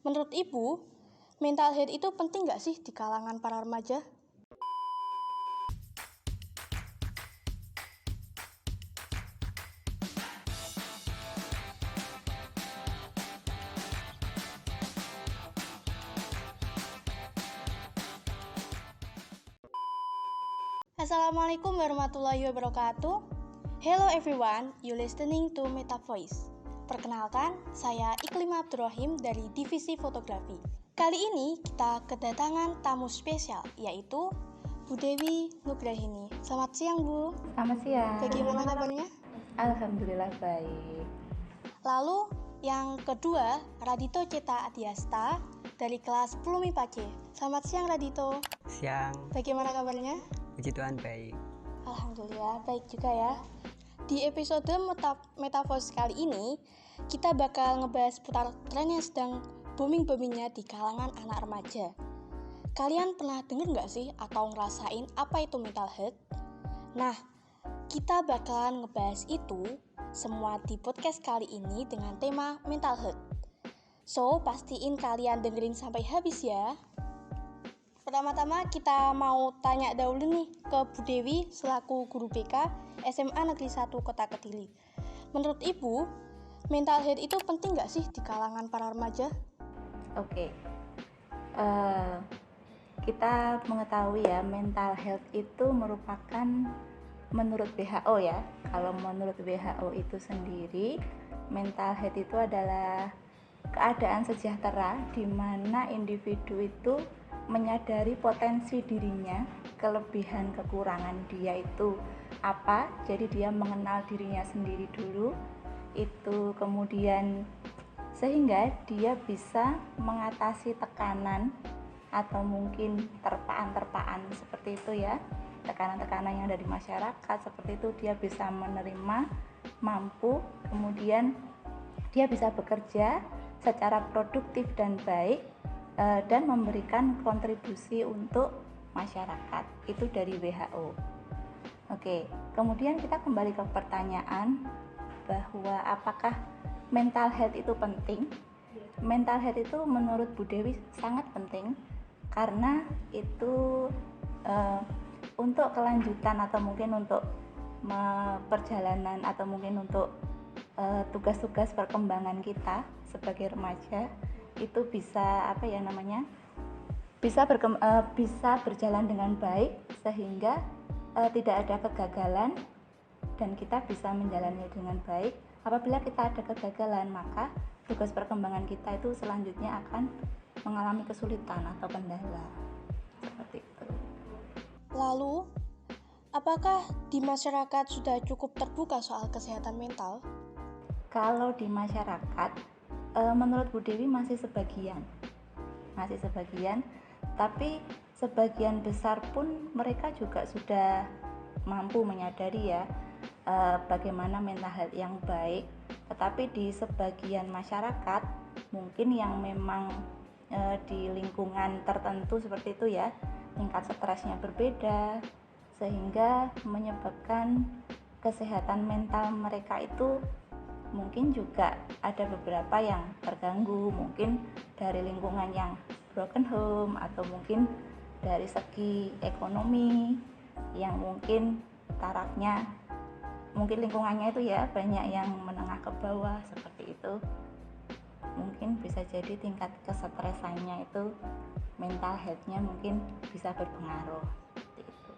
Menurut Ibu, mental health itu penting nggak sih di kalangan para remaja? Assalamualaikum warahmatullahi wabarakatuh. Hello everyone, you listening to Meta Voice. Perkenalkan, saya Iklim Abdurrahim dari Divisi Fotografi. Kali ini kita kedatangan tamu spesial, yaitu Bu Dewi Nugrahini. Selamat siang, Bu. Selamat siang. Bagaimana kabarnya? Alhamdulillah baik. Lalu yang kedua, Radito Ceta Adiasta dari kelas 10 MIPA C. Selamat siang, Radito. Siang, Bagaimana kabarnya? puji Tuhan baik. Alhamdulillah baik juga ya. Di episode Metaverse kali ini, kita bakal ngebahas putar tren yang sedang booming-boomingnya di kalangan anak remaja. Kalian pernah denger nggak sih atau ngerasain apa itu mental health? Nah, kita bakalan ngebahas itu semua di podcast kali ini dengan tema mental health. So, pastiin kalian dengerin sampai habis ya. Pertama-tama kita mau tanya dahulu nih ke Bu Dewi selaku guru BK SMA Negeri 1 Kota Kediri. Menurut Ibu, mental health itu penting nggak sih di kalangan para remaja? Oke. Kita mengetahui ya, mental health itu merupakan menurut WHO ya. Kalau menurut WHO itu sendiri, mental health itu adalah keadaan sejahtera di mana individu itu menyadari potensi dirinya, kelebihan kekurangan dia itu apa, jadi dia mengenal dirinya sendiri dulu itu, kemudian sehingga dia bisa mengatasi tekanan atau mungkin terpaan-terpaan seperti itu ya, tekanan-tekanan yang dari masyarakat seperti itu, dia bisa menerima, mampu, kemudian dia bisa bekerja secara produktif dan baik dan memberikan kontribusi untuk masyarakat. Itu dari WHO. Oke, kemudian kita kembali ke pertanyaan bahwa apakah mental health itu penting? Mental health itu menurut Bu Dewi sangat penting karena itu untuk kelanjutan atau mungkin untuk perjalanan atau mungkin untuk tugas-tugas perkembangan kita sebagai remaja itu bisa bisa berjalan dengan baik sehingga tidak ada kegagalan dan kita bisa menjalani dengan baik. Apabila kita ada kegagalan, maka tugas perkembangan kita itu selanjutnya akan mengalami kesulitan atau kendala seperti itu. Lalu, apakah di masyarakat sudah cukup terbuka soal kesehatan mental? Kalau di masyarakat, menurut Bu Dewi masih sebagian, tapi sebagian besar pun mereka juga sudah mampu menyadari ya bagaimana mental health yang baik. Tetapi di sebagian masyarakat mungkin yang memang di lingkungan tertentu seperti itu ya, tingkat stresnya berbeda sehingga menyebabkan kesehatan mental mereka itu mungkin juga ada beberapa yang terganggu, mungkin dari lingkungan yang broken home atau mungkin dari segi ekonomi yang mungkin tarafnya, mungkin lingkungannya itu ya banyak yang menengah ke bawah seperti itu. Mungkin bisa jadi tingkat kesetresannya itu, mental health-nya mungkin bisa berpengaruh seperti itu.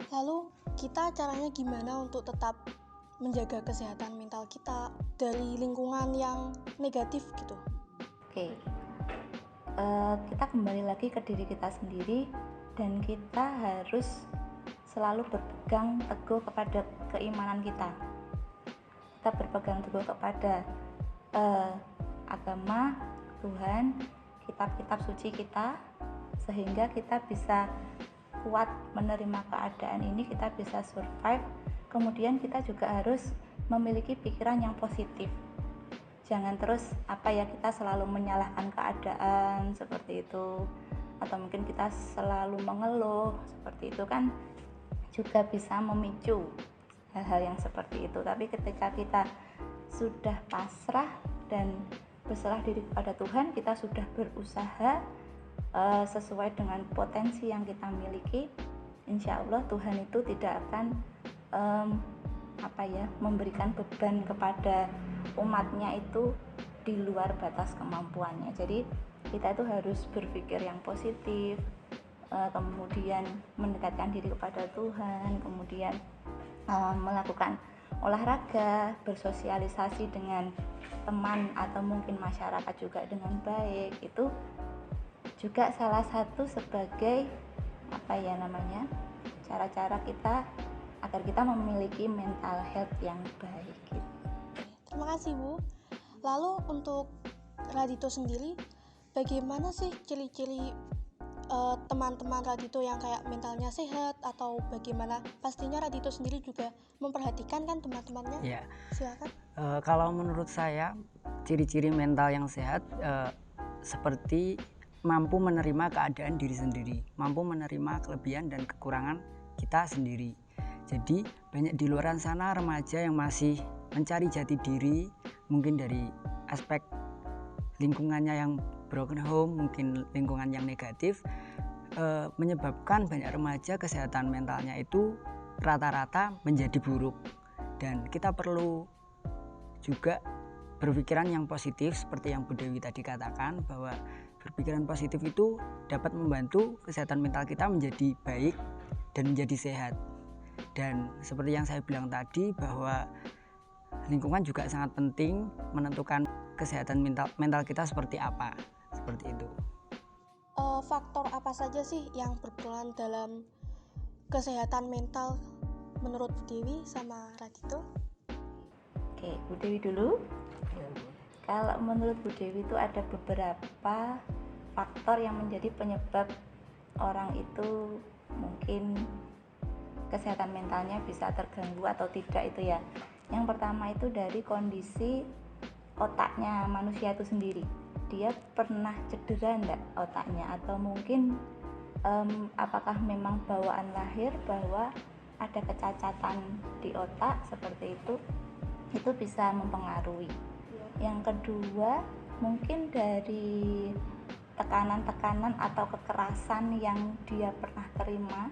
Lalu, kita caranya gimana untuk tetap menjaga kesehatan mental kita dari lingkungan yang negatif gitu? Oke, kita kembali lagi ke diri kita sendiri dan kita harus selalu berpegang teguh kepada keimanan kita. Kita berpegang teguh kepada agama Tuhan, kitab-kitab suci kita, sehingga kita bisa kuat menerima keadaan ini, kita bisa survive. Kemudian kita juga harus memiliki pikiran yang positif. Jangan terus kita selalu menyalahkan keadaan seperti itu, atau mungkin kita selalu mengeluh seperti itu, kan juga bisa memicu hal-hal yang seperti itu. Tapi ketika kita sudah pasrah dan berserah diri kepada Tuhan, kita sudah berusaha sesuai dengan potensi yang kita miliki, insya Allah Tuhan itu tidak akan memberikan beban kepada umatnya itu di luar batas kemampuannya. Jadi kita itu harus berpikir yang positif, kemudian mendekatkan diri kepada Tuhan, kemudian melakukan olahraga, bersosialisasi dengan teman atau mungkin masyarakat juga dengan baik. Itu juga salah satu sebagai cara-cara kita agar kita memiliki mental health yang baik gitu. Terima kasih Bu. Lalu untuk Radito sendiri, bagaimana sih ciri-ciri teman-teman Radito yang kayak mentalnya sehat, atau bagaimana? Pastinya Radito sendiri juga memperhatikan kan teman-temannya? Ya. Silakan. Kalau menurut saya ciri-ciri mental yang sehat seperti mampu menerima keadaan diri sendiri, mampu menerima kelebihan dan kekurangan kita sendiri. Jadi banyak di luar sana remaja yang masih mencari jati diri, mungkin dari aspek lingkungannya yang broken home, mungkin lingkungan yang negatif, menyebabkan banyak remaja kesehatan mentalnya itu rata-rata menjadi buruk. Dan kita perlu juga berpikiran yang positif, seperti yang Bu Dewi tadi katakan, bahwa berpikiran positif itu dapat membantu kesehatan mental kita menjadi baik dan menjadi sehat. Dan seperti yang saya bilang tadi, bahwa lingkungan juga sangat penting menentukan kesehatan mental kita seperti apa, seperti itu. Faktor apa saja sih yang berperan dalam kesehatan mental menurut Bu Dewi sama Radito? Oke, Bu Dewi dulu. Kalau menurut Bu Dewi itu ada beberapa faktor yang menjadi penyebab orang itu mungkin kesehatan mentalnya bisa terganggu atau tidak itu ya. Yang pertama itu dari kondisi otaknya manusia itu sendiri. Dia pernah cedera enggak otaknya, atau mungkin apakah memang bawaan lahir bahwa ada kecacatan di otak seperti itu bisa mempengaruhi. Yang kedua mungkin dari tekanan-tekanan atau kekerasan yang dia pernah terima,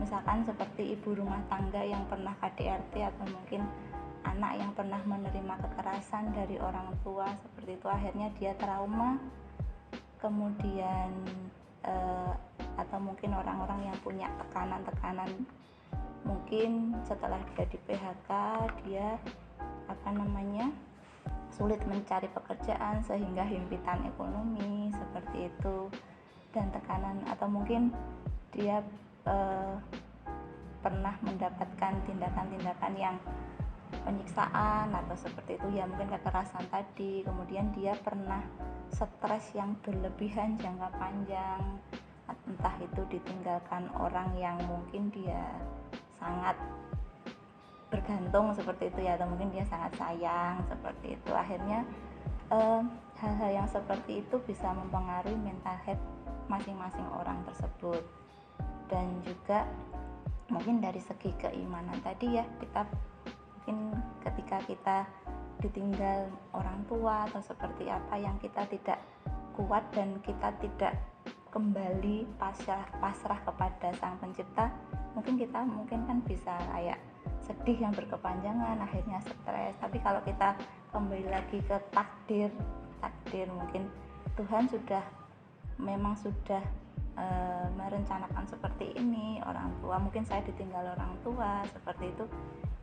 misalkan seperti ibu rumah tangga yang pernah KDRT, atau mungkin anak yang pernah menerima kekerasan dari orang tua, seperti itu akhirnya dia trauma. Kemudian atau mungkin orang-orang yang punya tekanan-tekanan, mungkin setelah dia di PHK dia sulit mencari pekerjaan sehingga himpitan ekonomi seperti itu, dan tekanan, atau mungkin dia pernah mendapatkan tindakan-tindakan yang penyiksaan atau seperti itu ya, mungkin kekerasan tadi. Kemudian dia pernah stres yang berlebihan jangka panjang, entah itu ditinggalkan orang yang mungkin dia sangat bergantung seperti itu ya, atau mungkin dia sangat sayang seperti itu. Akhirnya hal-hal yang seperti itu bisa mempengaruhi mental health masing-masing orang tersebut. Dan juga mungkin dari segi keimanan tadi ya, kita mungkin ketika kita ditinggal orang tua atau seperti apa yang kita tidak kuat dan kita tidak kembali pasrah kepada Sang Pencipta, mungkin kita kan bisa kayak sedih yang berkepanjangan, akhirnya stres. Tapi kalau kita kembali lagi ke takdir mungkin Tuhan memang sudah merencanakan seperti ini. Orang tua, mungkin saya ditinggal orang tua seperti itu,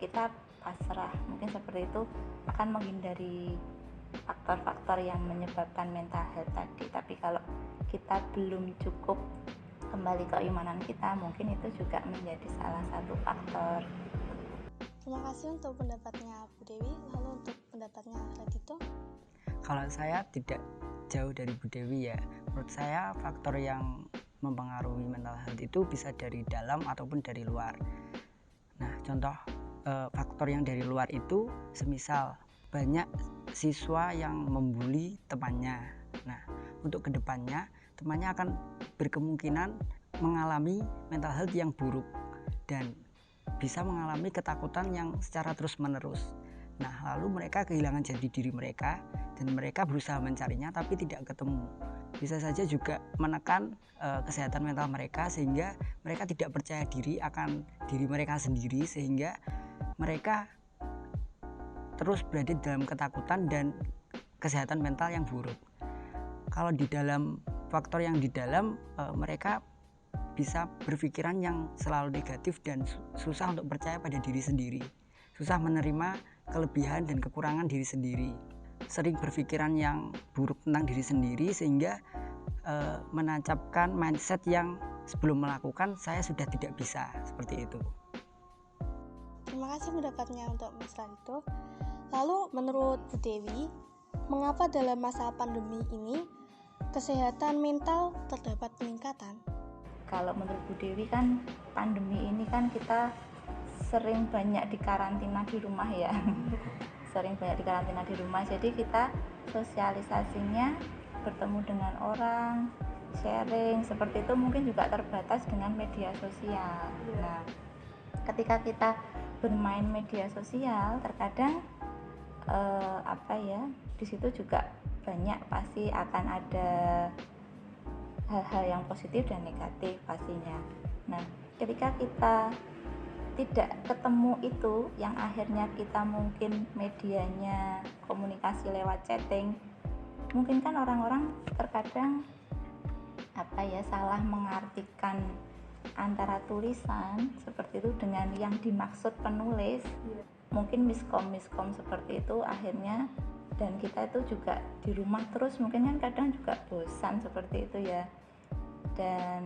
kita pasrah, mungkin seperti itu akan menghindari faktor-faktor yang menyebabkan mental health tadi. Tapi kalau kita belum cukup kembali keimanan kita, mungkin itu juga menjadi salah satu faktor. Terima kasih untuk pendapatnya Bu Dewi. Lalu untuk pendapatnya Radito? Kalau saya tidak jauh dari Bu Dewi ya. Menurut saya faktor yang mempengaruhi mental health itu bisa dari dalam ataupun dari luar. Nah, contoh faktor yang dari luar itu semisal banyak siswa yang membuli temannya. Nah, untuk kedepannya temannya akan berkemungkinan mengalami mental health yang buruk dan bisa mengalami ketakutan yang secara terus-menerus. Nah, lalu mereka kehilangan jati diri mereka dan mereka berusaha mencarinya tapi tidak ketemu. Bisa saja juga menekan kesehatan mental mereka sehingga mereka tidak percaya diri akan diri mereka sendiri, sehingga mereka terus berada dalam ketakutan dan kesehatan mental yang buruk. Kalau di dalam faktor yang di dalam, mereka bisa berpikiran yang selalu negatif dan susah untuk percaya pada diri sendiri, susah menerima kelebihan dan kekurangan diri sendiri, sering berpikiran yang buruk tentang diri sendiri sehingga menancapkan mindset yang sebelum melakukan saya sudah tidak bisa, seperti itu. Terima kasih pendapatnya untuk Mas Radito. Lalu menurut Bu Dewi, mengapa dalam masa pandemi ini kesehatan mental terdapat peningkatan? Kalau menurut Bu Dewi kan pandemi ini kan kita sering banyak dikarantina di rumah ya. Sering banyak dikarantina di rumah, jadi kita sosialisasinya, bertemu dengan orang, sharing seperti itu mungkin juga terbatas dengan media sosial. Nah, ketika kita bermain media sosial, terkadang di situ juga banyak pasti akan ada hal-hal yang positif dan negatif pastinya. Nah, ketika kita tidak ketemu itu, yang akhirnya kita mungkin medianya komunikasi lewat chatting, mungkin kan orang-orang terkadang salah mengartikan antara tulisan seperti itu dengan yang dimaksud penulis. Mungkin miskom seperti itu akhirnya, dan kita itu juga di rumah terus mungkin kan kadang juga bosan seperti itu ya. Dan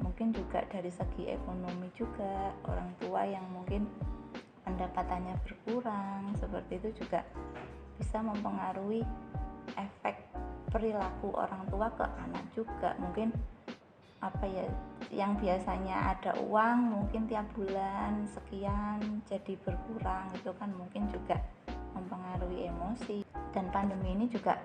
mungkin juga dari segi ekonomi juga, orang tua yang mungkin pendapatannya berkurang seperti itu juga bisa mempengaruhi efek perilaku orang tua ke anak juga. Mungkin yang biasanya ada uang mungkin tiap bulan sekian jadi berkurang, itu kan mungkin juga mempengaruhi emosi. Dan pandemi ini juga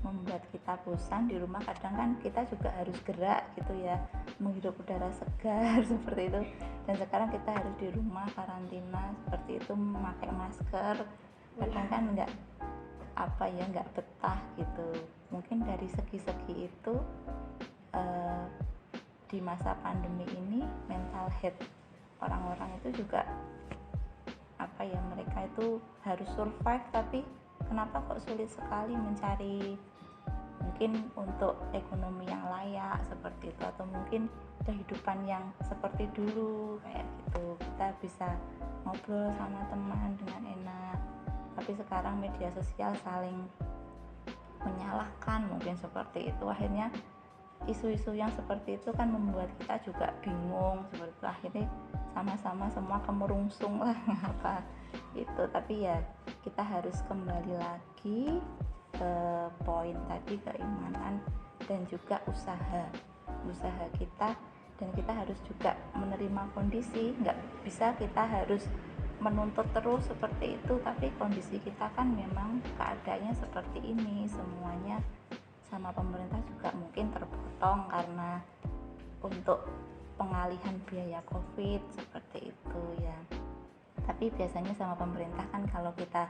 membuat kita bosan di rumah. Kadang kan kita juga harus gerak gitu ya, menghirup udara segar seperti itu. Dan sekarang kita harus di rumah karantina seperti itu, memakai masker. Kadang kan nggak betah gitu. Mungkin dari segi-segi itu di masa pandemi ini mental health orang-orang itu juga mereka itu harus survive, tapi kenapa kok sulit sekali mencari mungkin untuk ekonomi yang layak seperti itu, atau mungkin kehidupan yang seperti dulu kayak gitu, kita bisa ngobrol sama teman dengan enak. Tapi sekarang media sosial saling menyalahkan mungkin seperti itu, akhirnya isu-isu yang seperti itu kan membuat kita juga bingung seperti itu, akhirnya sama-sama semua kemerungsung lah apa itu. Tapi ya kita harus kembali lagi ke poin tadi, keimanan dan juga usaha kita, dan kita harus juga menerima kondisi. Nggak bisa kita harus menuntut terus seperti itu, tapi kondisi kita kan memang keadaannya seperti ini, semuanya sama pemerintah juga mungkin terpotong karena untuk pengalihan biaya COVID seperti itu ya. Tapi biasanya sama pemerintah kan kalau kita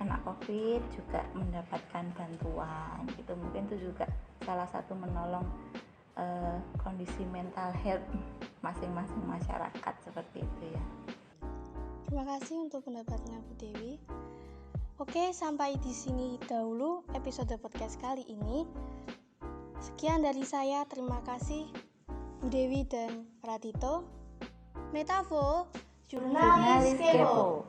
kena COVID juga mendapatkan bantuan gitu, mungkin itu juga salah satu menolong kondisi mental health masing-masing masyarakat seperti itu ya. Terima kasih untuk pendapatnya Bu Dewi. Oke, sampai di sini dahulu episode podcast kali ini. Sekian dari saya, terima kasih Bu Dewi dan Radito. Metafo, Jurnalis Kepo.